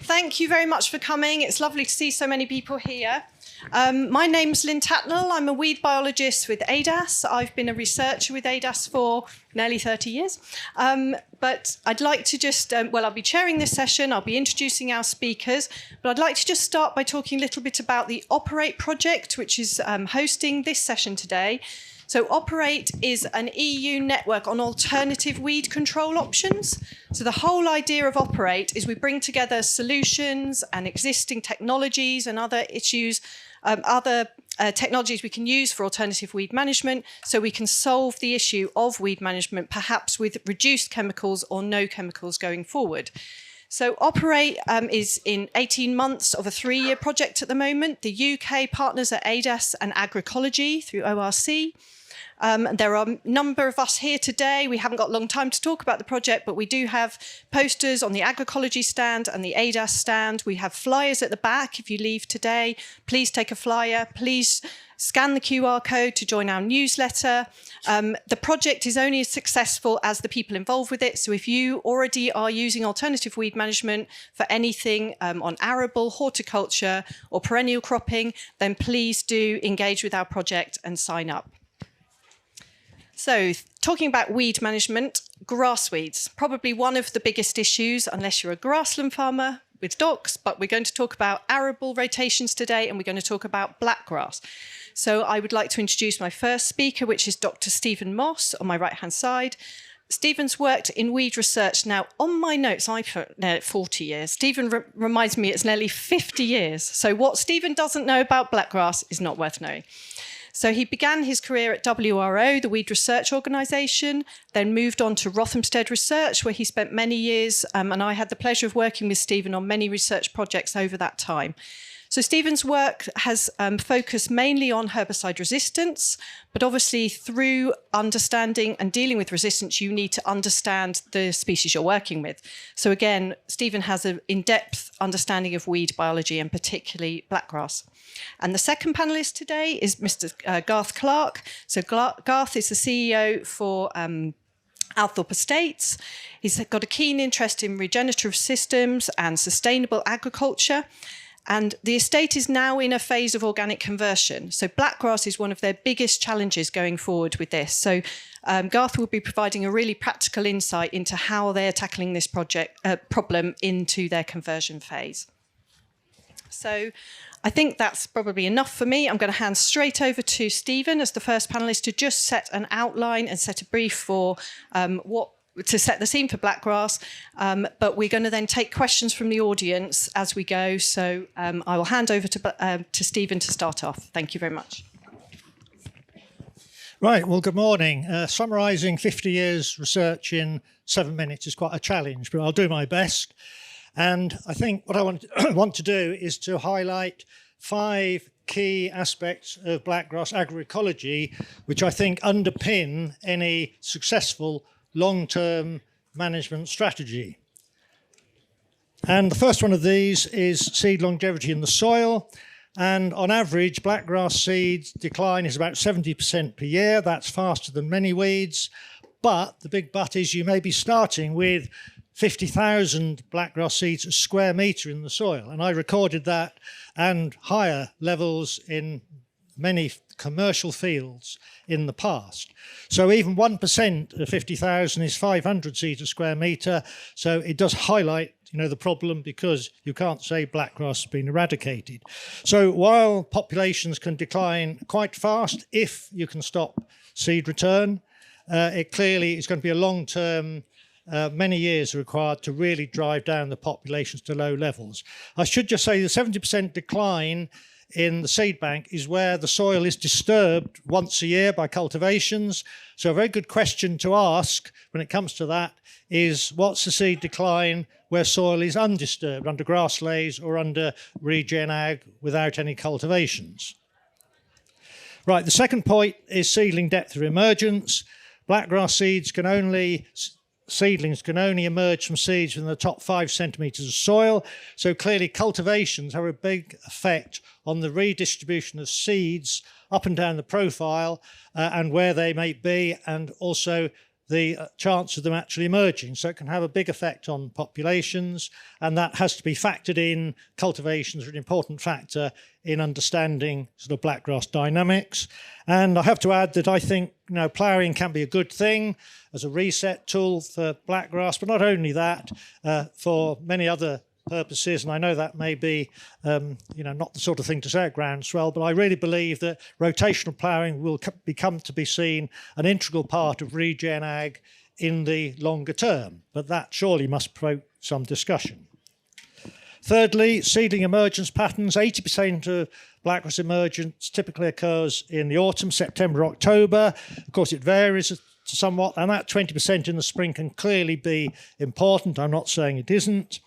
Thank you very much for coming. It's lovely to see so many people here. My name's Lynn Tatnell. I'm a weed biologist with ADAS. I've been a researcher with ADAS for nearly 30 years. But I'd like to just, I'll be chairing this session. I'll be introducing our speakers. But I'd like to just start by talking a little bit about the Operate project, which is hosting this session today. So Operate is an EU network on alternative weed control options. So the whole idea of Operate is we bring together solutions and existing technologies and other issues, technologies we can use for alternative weed management, so we can solve the issue of weed management, perhaps with reduced chemicals or no chemicals going forward. So Operate is in 18 months of a 3-year project at the moment. The UK partners are ADAS and Agricology through ORC. There are a number of us here today. We haven't got a long time to talk about the project, but we do have posters on the Agricology stand and the ADAS stand. We have flyers at the back. If you leave today, please take a flyer. Please scan the QR code to join our newsletter. The project is only as successful as the people involved with it. So if you already are using alternative weed management for anything on arable, horticulture, or perennial cropping, then please do engage with our project and sign up. So, talking about weed management, grass weeds, probably one of the biggest issues, unless you're a grassland farmer with docks, but we're going to talk about arable rotations today, and we're going to talk about blackgrass. So I would like to introduce my first speaker, which is Dr. Stephen Moss on my right-hand side. Stephen's worked in weed research. Now, on my notes, I put 40 years. Stephen reminds me it's nearly 50 years. So what Stephen doesn't know about blackgrass is not worth knowing. So he began his career at WRO, the Weed Research Organisation, then moved on to Rothamsted Research, where he spent many years, and I had the pleasure of working with Stephen on many research projects over that time. So Stephen's work has focused mainly on herbicide resistance, but obviously through understanding and dealing with resistance, you need to understand the species you're working with. So again, Stephen has an in-depth understanding of weed biology and particularly blackgrass. And the second panellist today is Mr. Garth Clark. So Garth is the CEO for Althorpe Estates. He's got a keen interest in regenerative systems and sustainable agriculture. And the estate is now in a phase of organic conversion. So blackgrass is one of their biggest challenges going forward with this. So Garth will be providing a really practical insight into how they're tackling this problem into their conversion phase. So I think that's probably enough for me. I'm going to hand straight over to Stephen as the first panellist to just set an outline and set a brief for to set the scene for blackgrass, but we're going to then take questions from the audience as we go. So I will hand over to Stephen to start off. Thank you very much. Right, well, good morning. Summarising 50 years research in 7 minutes is quite a challenge, but I'll do my best. And I think what I want to do is to highlight 5 key aspects of blackgrass agroecology, which I think underpin any successful long-term management strategy. And the first one of these is seed longevity in the soil. And on average, blackgrass seeds decline is about 70% per year. That's faster than many weeds. But the big but is you may be starting with 50,000 blackgrass seeds a square metre in the soil. And I recorded that and higher levels in many commercial fields in the past. So even 1% of 50,000 is 500 seeds a square metre. So it does highlight, the problem, because you can't say blackgrass has been eradicated. So while populations can decline quite fast if you can stop seed return, it clearly is going to be a long-term, many years are required to really drive down the populations to low levels. I should just say the 70% decline in the seed bank is where the soil is disturbed once a year by cultivations. So a very good question to ask when it comes to that is, what's the seed decline where soil is undisturbed, under grass lays or under regen ag without any cultivations? Right, the second point is seedling depth of emergence. Blackgrass seedlings can only emerge from seeds within the top 5 centimetres of soil. So clearly cultivations have a big effect on the redistribution of seeds up and down the profile and where they may be, and also the chance of them actually emerging. So it can have a big effect on populations, and that has to be factored in. Cultivations are an important factor in understanding sort of blackgrass dynamics. And I have to add that I think ploughing can be a good thing as a reset tool for blackgrass, but not only that, for many other purposes, and I know that may be not the sort of thing to say at Groundswell, but I really believe that rotational ploughing will become to be seen an integral part of regen ag in the longer term, but that surely must provoke some discussion. Thirdly, seedling emergence patterns. 80% of blackgrass emergence typically occurs in the autumn, September, October. Of course, it varies somewhat, and that 20% in the spring can clearly be important. I'm not saying it isn't.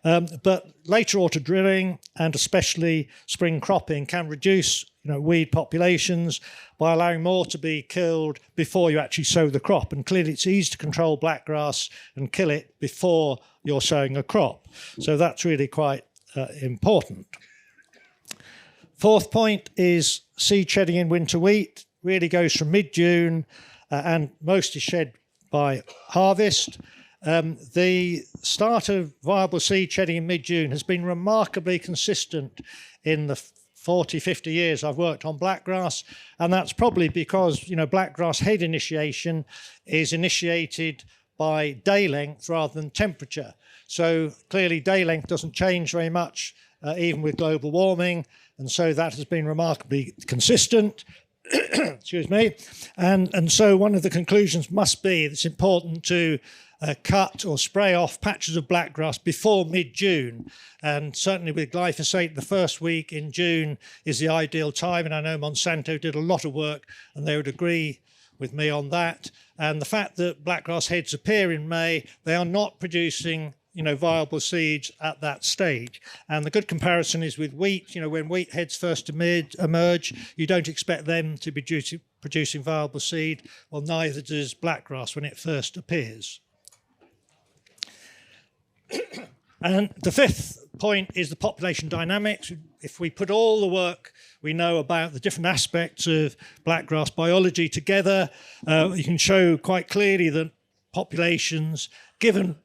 But later autumn drilling and especially spring cropping can reduce weed populations by allowing more to be killed before you actually sow the crop. And clearly it's easy to control blackgrass and kill it before you're sowing a crop. So that's really quite important. Fourth point is seed shedding in winter wheat. Really goes from mid-June and most is shed by harvest. The start of viable seed shedding in mid-June has been remarkably consistent in the 40, 50 years I've worked on blackgrass, and that's probably because blackgrass head initiation is initiated by day length rather than temperature. So clearly day length doesn't change very much even with global warming, and so that has been remarkably consistent. Excuse me. And so one of the conclusions must be that it's important to cut or spray off patches of blackgrass before mid-June. And certainly with glyphosate, the first week in June is the ideal time. And I know Monsanto did a lot of work and they would agree with me on that. And the fact that blackgrass heads appear in May, they are not producing viable seeds at that stage. And the good comparison is with wheat. When wheat heads first emerge, you don't expect them to be producing viable seed. Well, neither does blackgrass when it first appears. And the fifth point is the population dynamics. If we put all the work we know about the different aspects of blackgrass biology together, you can show quite clearly that populations, given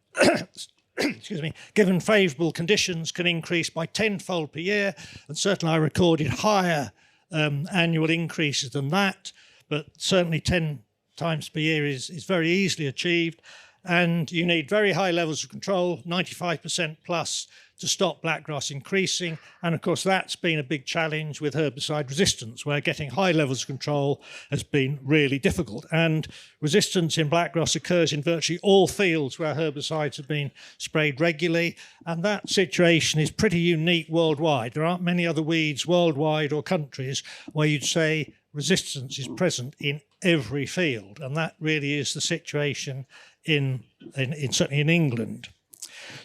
given favourable conditions, can increase by tenfold per year, and certainly I recorded higher annual increases than that, but certainly 10 times per year is very easily achieved, and you need very high levels of control, 95% plus, to stop blackgrass increasing. And of course that's been a big challenge with herbicide resistance, where getting high levels of control has been really difficult. And resistance in blackgrass occurs in virtually all fields where herbicides have been sprayed regularly, and that situation is pretty unique worldwide. There aren't many other weeds worldwide or countries where you'd say resistance is present in every field, and that really is the situation certainly in England.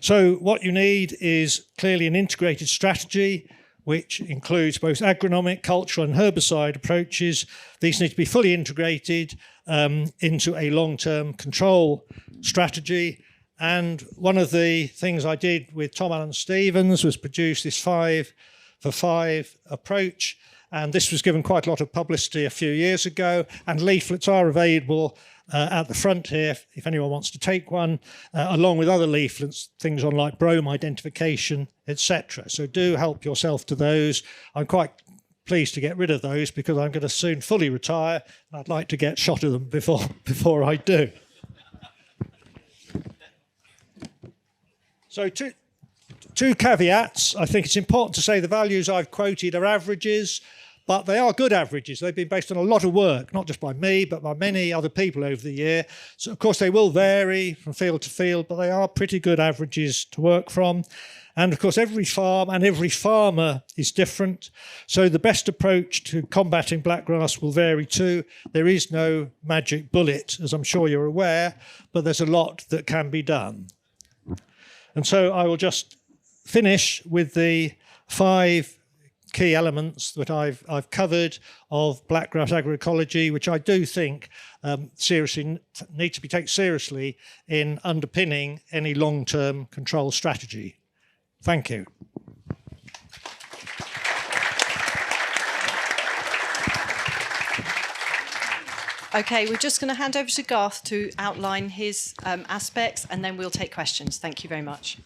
So what you need is clearly an integrated strategy, which includes both agronomic, cultural and herbicide approaches. These need to be fully integrated into a long-term control strategy. And one of the things I did with Tom Allen Stevens was produce this 5-for-5 approach. And this was given quite a lot of publicity a few years ago, and leaflets are available at the front here if anyone wants to take one, along with other leaflets, things on like brome identification, etc. So do help yourself to those. I'm quite pleased to get rid of those because I'm going to soon fully retire, and I'd like to get shot of them before I do. So two caveats. I think it's important to say the values I've quoted are averages, but they are good averages. They've been based on a lot of work, not just by me, but by many other people over the year. So, of course, they will vary from field to field, but they are pretty good averages to work from. And, of course, every farm and every farmer is different. So the best approach to combating blackgrass will vary too. There is no magic bullet, as I'm sure you're aware, but there's a lot that can be done. And so I will just finish with the 5 key elements that I've covered of blackgrass agroecology, which I do think seriously need to be taken seriously in underpinning any long-term control strategy. Thank you. Okay, we're just going to hand over to Garth to outline his aspects, and then we'll take questions. Thank you very much.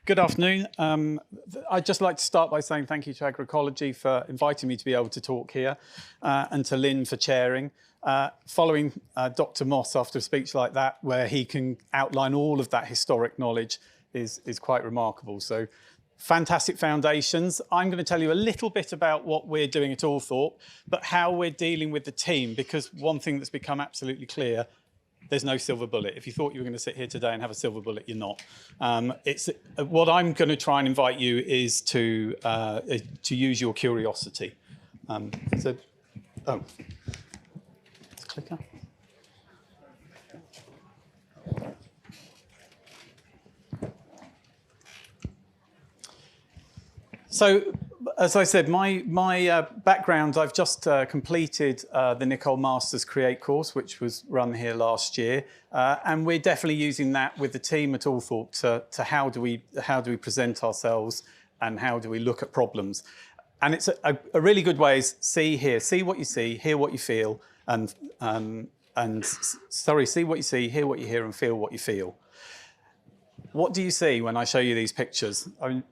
Good afternoon. I'd just like to start by saying thank you to Agroecology for inviting me to be able to talk here, and to Lynn for chairing. Following Dr. Moss after a speech like that, where he can outline all of that historic knowledge, is quite remarkable. So, fantastic foundations. I'm going to tell you a little bit about what we're doing at Althorpe, but how we're dealing with the team, because one thing that's become absolutely clear, there's no silver bullet. If you thought you were going to sit here today and have a silver bullet, you're not. It's what I'm going to try and invite you is to use your curiosity. It's a clicker. So, as I said, my background, I've just completed the Nicole Masters Create course, which was run here last year, and we're definitely using that with the team at Althorpe to how do we present ourselves and how do we look at problems. And it's a really good way is see what you see, hear what you feel, see what you see, hear what you hear, and feel what you feel. What do you see when I show you these pictures? I mean,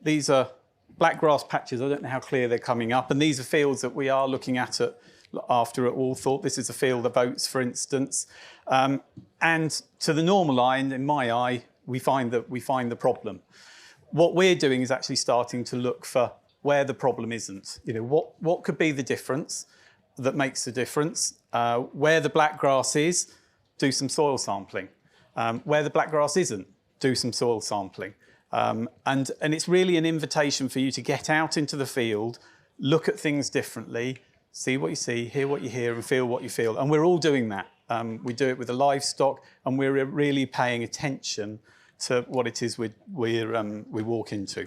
these are blackgrass patches. I don't know how clear they're coming up. And these are fields that we are looking at after at Althorpe. This is a field of oats, for instance. And to the normal eye, and in my eye, we find the problem. What we're doing is actually starting to look for where the problem isn't. What could be the difference that makes the difference? Where the blackgrass is, do some soil sampling. Where the blackgrass isn't, do some soil sampling. And it's really an invitation for you to get out into the field, look at things differently, see what you see, hear what you hear, and feel what you feel. And we're all doing that. We do it with the livestock, and we're really paying attention to what it is we walk into.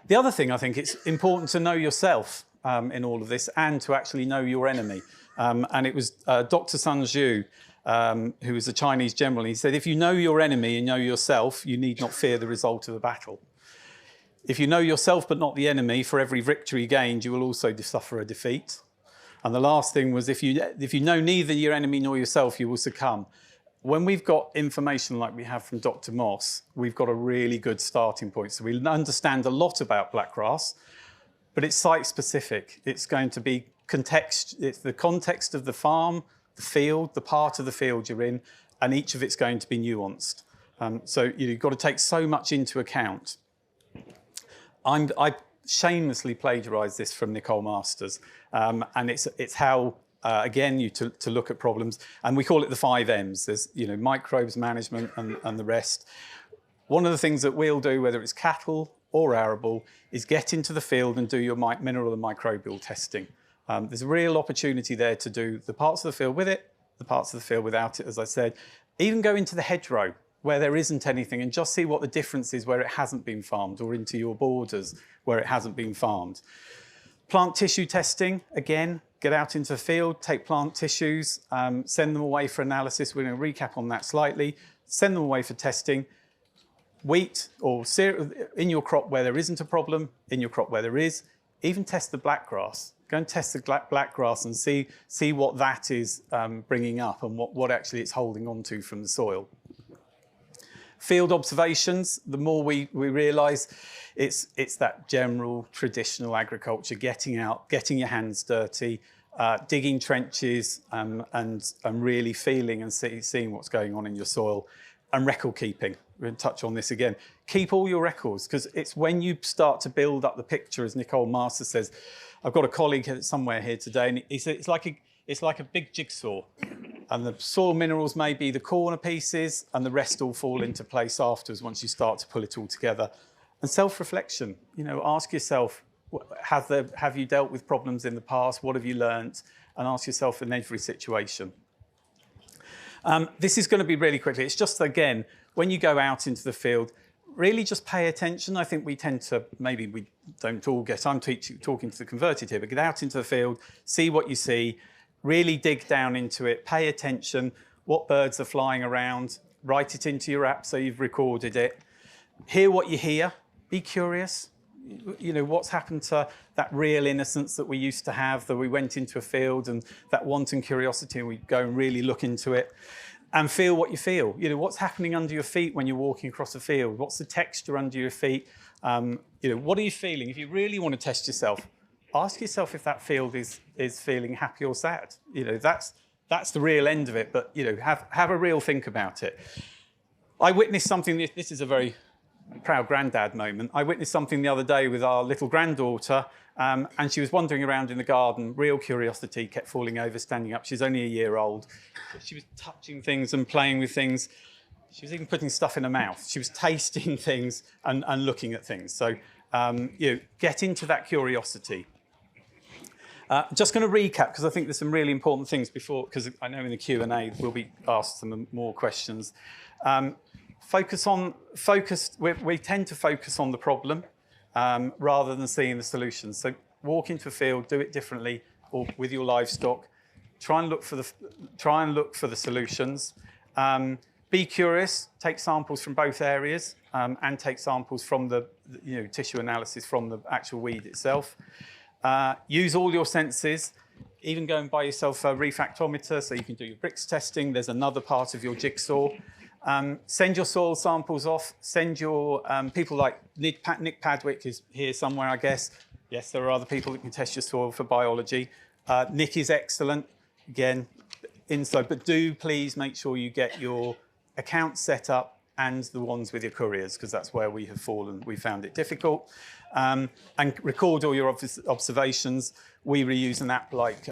The other thing, I think it's important to know yourself in all of this, and to actually know your enemy. And it was Dr. Sun Tzu, who was a Chinese general. He said, if you know your enemy and know yourself, you need not fear the result of the battle. If you know yourself but not the enemy, for every victory gained, you will also suffer a defeat. And the last thing was, if you know neither your enemy nor yourself, you will succumb. When we've got information like we have from Dr. Moss, we've got a really good starting point. So we understand a lot about blackgrass, but it's site-specific. It's going to be it's the context of the farm, the field, the part of the field you're in, and each of it's going to be nuanced. So you've got to take so much into account. I shamelessly plagiarised this from Nicole Masters, and it's how, again, to look at problems, and we call it the 5 M's. There's microbes, management, and the rest. One of the things that we'll do, whether it's cattle or arable, is get into the field and do your mineral and microbial testing. There's a real opportunity there to do the parts of the field with it, the parts of the field without it, as I said. Even go into the hedgerow where there isn't anything and just see what the difference is where it hasn't been farmed, or into your borders where it hasn't been farmed. Plant tissue testing, again, get out into the field, take plant tissues, send them away for analysis. We're going to recap on that slightly. Send them away for testing. Wheat or in your crop where there isn't a problem, in your crop where there is. Even test the blackgrass. Go and test the blackgrass and see what that is bringing up and what actually it's holding on to from the soil. Field observations, the more we realise it's that general traditional agriculture, getting out, getting your hands dirty, digging trenches and really feeling and seeing what's going on in your soil, and record keeping. We're going to touch on this again. Keep all your records, because it's when you start to build up the picture, as Nicole Master says. I've got a colleague somewhere here today, and he said it's like a big jigsaw, and the soil minerals may be the corner pieces, and the rest all fall into place afterwards once you start to pull it all together. And self-reflection. Ask yourself, have you dealt with problems in the past? What have you learnt? And ask yourself in every situation. This is going to be really quickly. It's just, again, when you go out into the field, really just pay attention. I think we tend to, maybe we don't all get, I'm talking to the converted here, but get out into the field, see what you see, really dig down into it, pay attention, what birds are flying around, write it into your app so you've recorded it. Hear what you hear, be curious, what's happened to that real innocence that we used to have, that we went into a field and that wanton curiosity, and we go and really look into it and feel what you feel. What's happening under your feet when you're walking across a field? What's the texture under your feet? What are you feeling? If you really want to test yourself, ask yourself if that field is feeling happy or sad. That's the real end of it, but have a real think about it. I witnessed something, this is a very proud granddad moment. I witnessed something the other day with our little granddaughter, and she was wandering around in the garden, real curiosity, kept falling over, standing up. She's only a year old. She was touching things and playing with things. She was even putting stuff in her mouth. She was tasting things and looking at things. So, get into that curiosity. Just going to recap, because I think there's some really important things before, because I know in the Q&A we'll be asked some more questions. We tend to focus on the problem rather than seeing the solutions. So walk into a field, do it differently, or with your livestock. Try and look for the solutions. Be curious. Take samples from both areas and take samples from the tissue analysis from the actual weed itself. Use all your senses. Even go and buy yourself a refractometer so you can do your bricks testing. There's another part of your jigsaw. Send your soil samples off. Send your people like Nick Padwick is here somewhere, I guess. Yes, there are other people that can test your soil for biology. Nick is excellent. Again, inside. But do please make sure you get your accounts set up and the ones with your couriers, because that's where we have fallen. We found it difficult. And record all your observations. We reuse an app like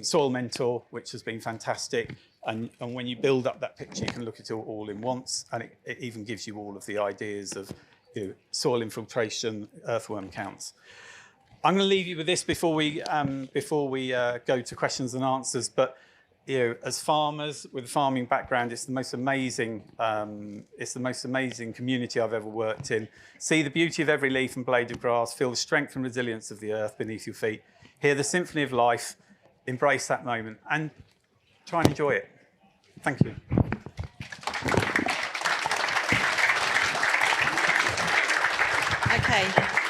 Soil Mentor, which has been fantastic. And when you build up that picture, you can look at it all in once, and it even gives you all of the ideas of soil infiltration, earthworm counts. I'm going to leave you with this before we go to questions and answers. But as farmers with a farming background, it's the most amazing community I've ever worked in. See the beauty of every leaf and blade of grass. Feel the strength and resilience of the earth beneath your feet. Hear the symphony of life. Embrace that moment and try and enjoy it. Thank you. Okay,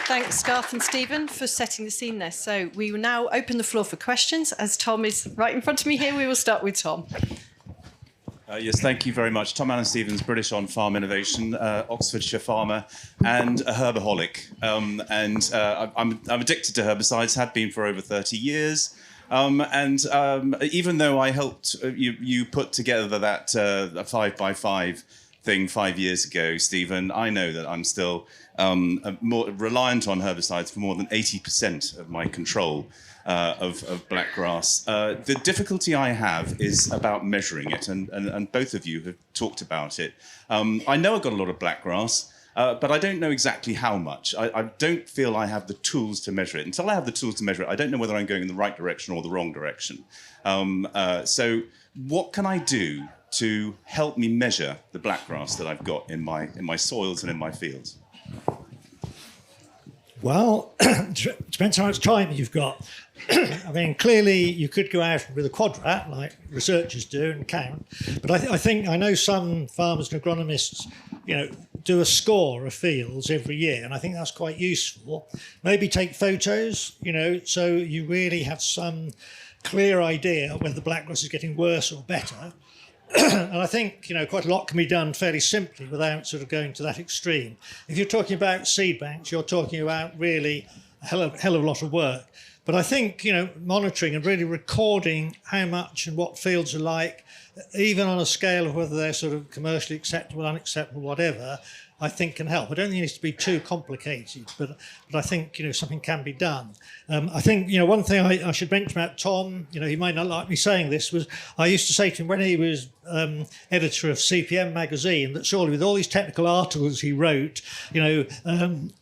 thanks Garth and Stephen for setting the scene there. So we will now open the floor for questions. As Tom is right in front of me here, we will start with Tom. Yes, thank you very much. Tom Allen Stevens, British on Farm Innovation, Oxfordshire farmer, and a herbaholic. I'm addicted to herbicides, have been for over 30 years. Even though I helped you put together that 5x5 thing 5 years ago, Stephen, I know that I'm still more reliant on herbicides for more than 80% of my control of blackgrass. The difficulty I have is about measuring it, and both of you have talked about it. I know I've got a lot of blackgrass, but I don't know exactly how much. I don't feel I have the tools to measure it. Until I have the tools to measure it, I don't know whether I'm going in the right direction or the wrong direction. So what can I do to help me measure the blackgrass that I've got in my soils and in my fields? Well, depends how much time you've got. I mean, clearly you could go out with a quadrat, like researchers do, and count. But I know some farmers and agronomists, do a score of fields every year, and I think that's quite useful. Maybe take photos, so you really have some clear idea whether the blackgrass is getting worse or better. And I think, quite a lot can be done fairly simply without sort of going to that extreme. If you're talking about seed banks, you're talking about really a hell of a lot of work. But I think, monitoring and really recording how much and what fields are like, even on a scale of whether they're sort of commercially acceptable, unacceptable, whatever, I think can help. I don't think it needs to be too complicated, but I think, something can be done. I think, one thing I should mention about Tom, he might not like me saying this, was I used to say to him when he was editor of CPM magazine that surely with all these technical articles he wrote, and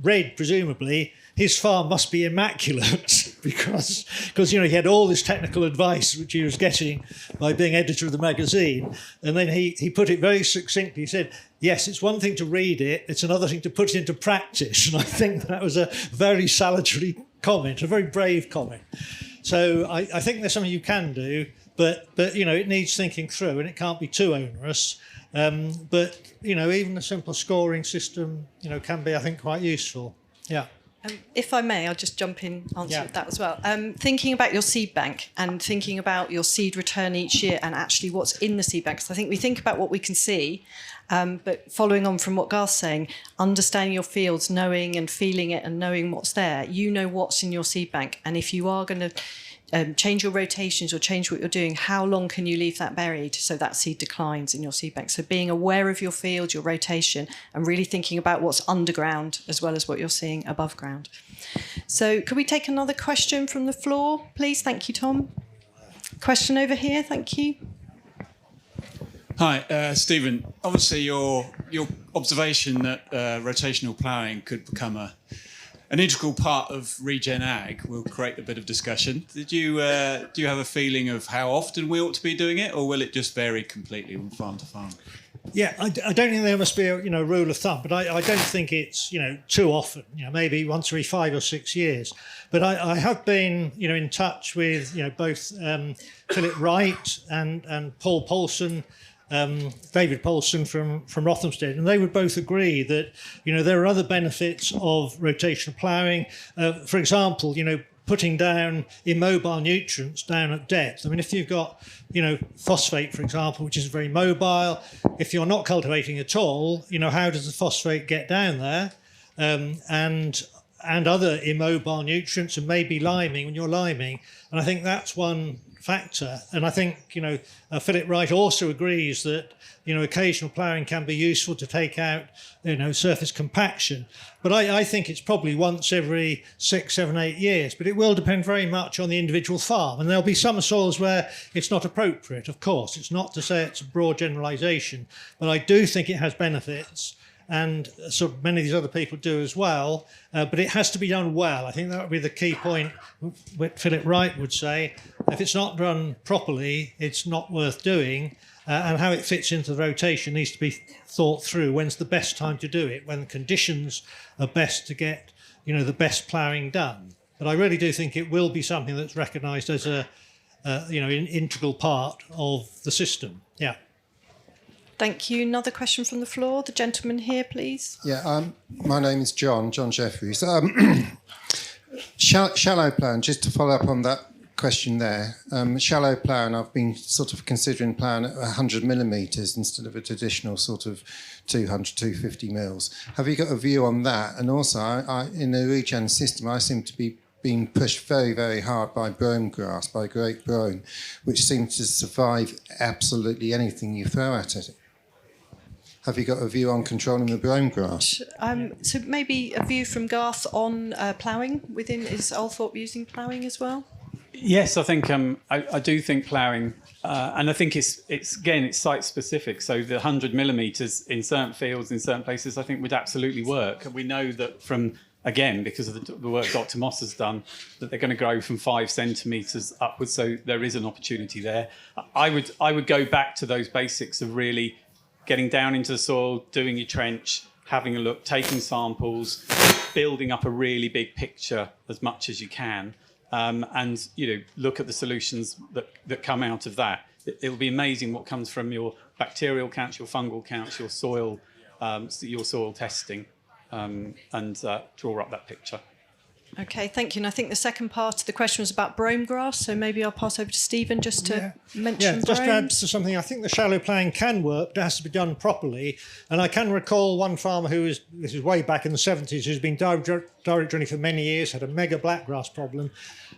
read presumably, his farm must be immaculate because he had all this technical advice which he was getting by being editor of the magazine. And then he put it very succinctly. He said, yes, it's one thing to read it, it's another thing to put it into practice. And I think that was a very salutary comment, a very brave comment. So I think there's something you can do, but it needs thinking through and it can't be too onerous. But even a simple scoring system, can be, I think, quite useful. Yeah. If I may, I'll just jump in, answer Yeah. that as well. Thinking about your seed bank and thinking about your seed return each year and actually what's in the seed bank. So I think we think about what we can see, but following on from what Garth's saying, understanding your fields, knowing and feeling it and knowing what's there, you know what's in your seed bank. And if you are going to change your rotations or change what you're doing, how long can you leave that buried so that seed declines in your seed bank? So being aware of your field, your rotation, and really thinking about what's underground as well as what you're seeing above ground. So could we take another question from the floor, please? Thank you, Tom. Question over here, thank you. Hi, Stephen. Obviously, your observation that rotational ploughing could become an integral part of regen ag will create a bit of discussion. Do you have a feeling of how often we ought to be doing it, or will it just vary completely from farm to farm? Yeah, I don't think there must be a rule of thumb, but I don't think it's too often. Maybe once every 5 or 6 years. But I have been in touch with both Philip Wright and Paul Paulson. David Paulson from Rothamsted, and they would both agree that there are other benefits of rotational ploughing. For example, putting down immobile nutrients down at depth. I mean, if you've got phosphate, for example, which is very mobile, if you're not cultivating at all, how does the phosphate get down there? And other immobile nutrients, and maybe liming when you're liming, and I think that's one factor. And I think Philip Wright also agrees that occasional ploughing can be useful to take out surface compaction, but I think it's probably once every 6, 7, 8 years. But it will depend very much on the individual farm, and there'll be some soils where it's not appropriate. Of course, it's not to say it's a broad generalisation, but I do think it has benefits, and sort of many of these other people do as well, but it has to be done well. I think that would be the key point. What Philip Wright would say, if it's not done properly, it's not worth doing, and how it fits into the rotation needs to be thought through. When's the best time to do it? When the conditions are best to get the best ploughing done. But I really do think it will be something that's recognised as an integral part of the system. Yeah. Thank you. Another question from the floor. The gentleman here, please. Yeah, my name is John Jeffries. Shallow ploughing, just to follow up on that question there. Shallow ploughing, I've been sort of considering ploughing at 100 millimetres instead of a traditional sort of 200, 250 mils. Have you got a view on that? And also, in the regen system, I seem to be being pushed very, very hard by brome grass, by great brome, which seems to survive absolutely anything you throw at it. Have you got a view on controlling the brome grass? So maybe a view from Garth on ploughing is Althorpe using ploughing as well? Yes, I think I do think ploughing, and I think it's site specific. So the 100 millimetres in certain fields, in certain places, I think would absolutely work. We know that because of the work Dr. Moss has done, that they're going to grow from 5 centimetres upwards. So there is an opportunity there. I would go back to those basics of really getting down into the soil, doing your trench, having a look, taking samples, building up a really big picture as much as you can, and look at the solutions that come out of that. It'll be amazing what comes from your bacterial counts, your fungal counts, your soil testing, and draw up that picture. Okay, thank you. And I think the second part of the question was about brome grass, so maybe I'll pass over to Stephen just to mention just to add bromes. to something, I think the shallow ploughing can work, but it has to be done properly. And I can recall one farmer this is way back in the 70s, who's been direct drilling for many years, had a mega blackgrass problem,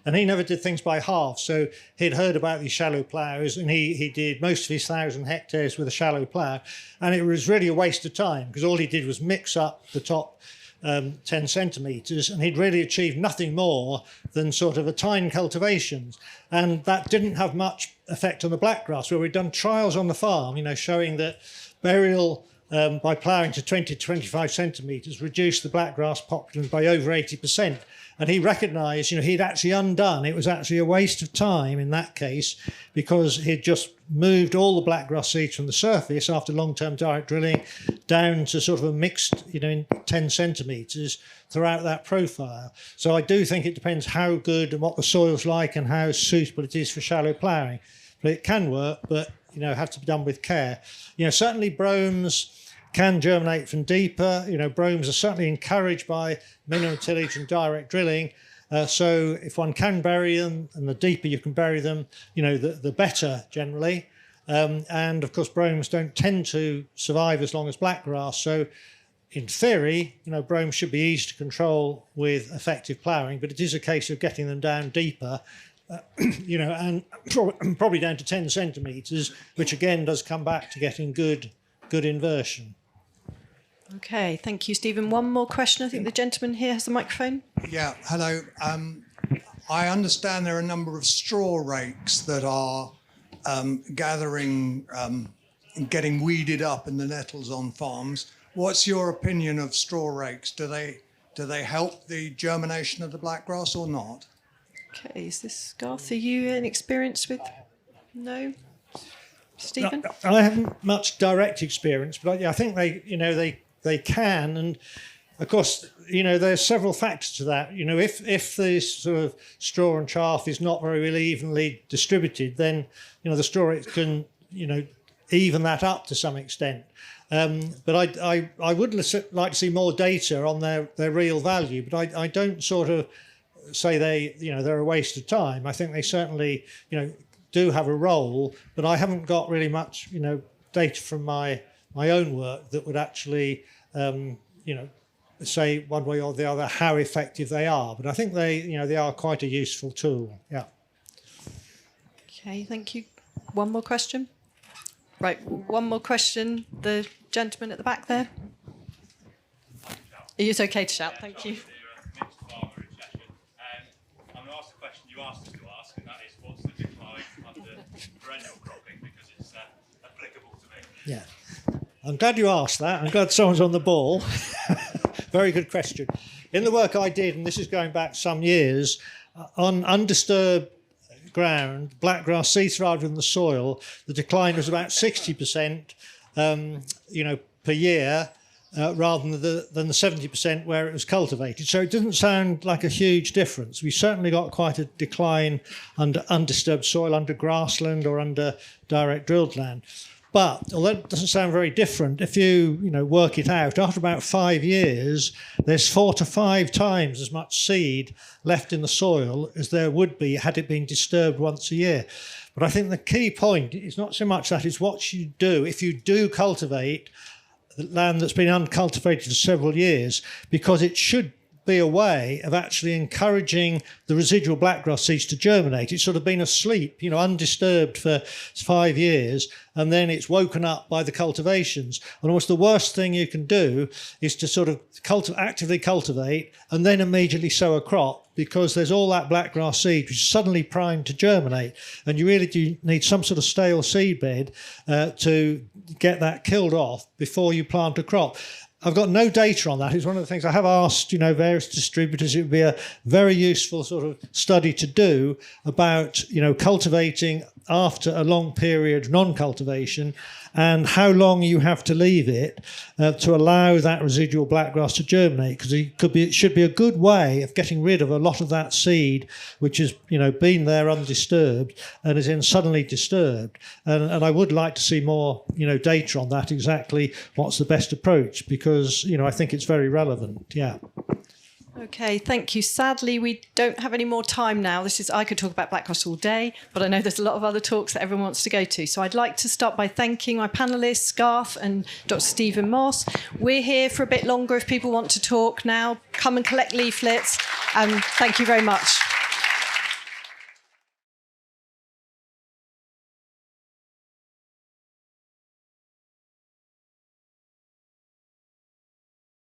and he never did things by half. So he'd heard about these shallow ploughs, and he did most of his 1,000 hectares with a shallow plough, and it was really a waste of time, because all he did was mix up the top 10 centimetres, and he'd really achieved nothing more than sort of a tine cultivations, and that didn't have much effect on the blackgrass, where we'd done trials on the farm showing that burial by ploughing to 20 to 25 centimetres reduced the blackgrass population by over 80%. And he recognised, he'd actually undone. It was actually a waste of time in that case, because he'd just moved all the blackgrass seeds from the surface after long-term direct drilling down to sort of a mixed, in 10 centimetres throughout that profile. So I do think it depends how good and what the soil's like and how suitable it is for shallow ploughing. But it can work, but, it has to be done with care. Certainly bromes can germinate from deeper. Bromes are certainly encouraged by minimum tillage and direct drilling. So if one can bury them, and the deeper you can bury them, the better generally. And of course, bromes don't tend to survive as long as blackgrass. So in theory, bromes should be easy to control with effective ploughing, but it is a case of getting them down deeper, and probably down to 10 centimetres, which again does come back to getting good inversion. Okay, thank you, Stephen. One more question. I think the gentleman here has the microphone. Yeah, hello. I understand there are a number of straw rakes that are gathering and getting weeded up in the nettles on farms. What's your opinion of straw rakes? Do they help the germination of the blackgrass or not? Okay, is this Garth? Are you in experience with? No, Stephen. No, I haven't much direct experience, but I think they can, and of course, there's several factors to that. If the sort of straw and chaff is not very really evenly distributed, then the straw rakes can even that up to some extent. But I would like to see more data on their real value. But I don't sort of say they're a waste of time. I think they certainly do have a role, but I haven't got really much data from my own work that would actually say one way or the other how effective they are. But I think they are quite a useful tool. Yeah. Okay, thank you. One more question. Right, one more question. The gentleman at the back there. It's okay to shout. Thank you. I'm going to ask the question you asked us to ask, and that is, what's the decline under perennial cropping, because it's applicable to me. Yeah. I'm glad you asked that. I'm glad someone's on the ball. Very good question. In the work I did, and this is going back some years, on undisturbed ground, blackgrass seed thrived in the soil, the decline was about 60%, per year, rather than the 70% where it was cultivated. So it doesn't sound like a huge difference. We certainly got quite a decline under undisturbed soil, under grassland or under direct drilled land. But although it doesn't sound very different, if you work it out, after about 5 years, there's 4 to 5 times as much seed left in the soil as there would be had it been disturbed once a year. But I think the key point is not so much that, it's what you do. If you do cultivate the land that's been uncultivated for several years, because it should be a way of actually encouraging the residual blackgrass seeds to germinate. It's sort of been asleep, undisturbed for 5 years, and then it's woken up by the cultivations. And almost the worst thing you can do is to sort of actively cultivate and then immediately sow a crop, because there's all that blackgrass seed which is suddenly primed to germinate, and you really do need some sort of stale seed bed to get that killed off before you plant a crop. I've got no data on that. It's one of the things I have asked, various distributors. It would be a very useful sort of study to do about, cultivating after a long period of non-cultivation, and how long you have to leave it to allow that residual blackgrass to germinate, because it should be a good way of getting rid of a lot of that seed which has been there undisturbed and is then suddenly disturbed. And I would like to see more data on that, exactly what's the best approach, because I think it's very relevant. Yeah. Okay, thank you. Sadly, we don't have any more time now. I could talk about blackgrass all day, but I know there's a lot of other talks that everyone wants to go to. So I'd like to start by thanking my panellists, Garth and Dr. Stephen Moss. We're here for a bit longer if people want to talk now. Come and collect leaflets. Thank you very much.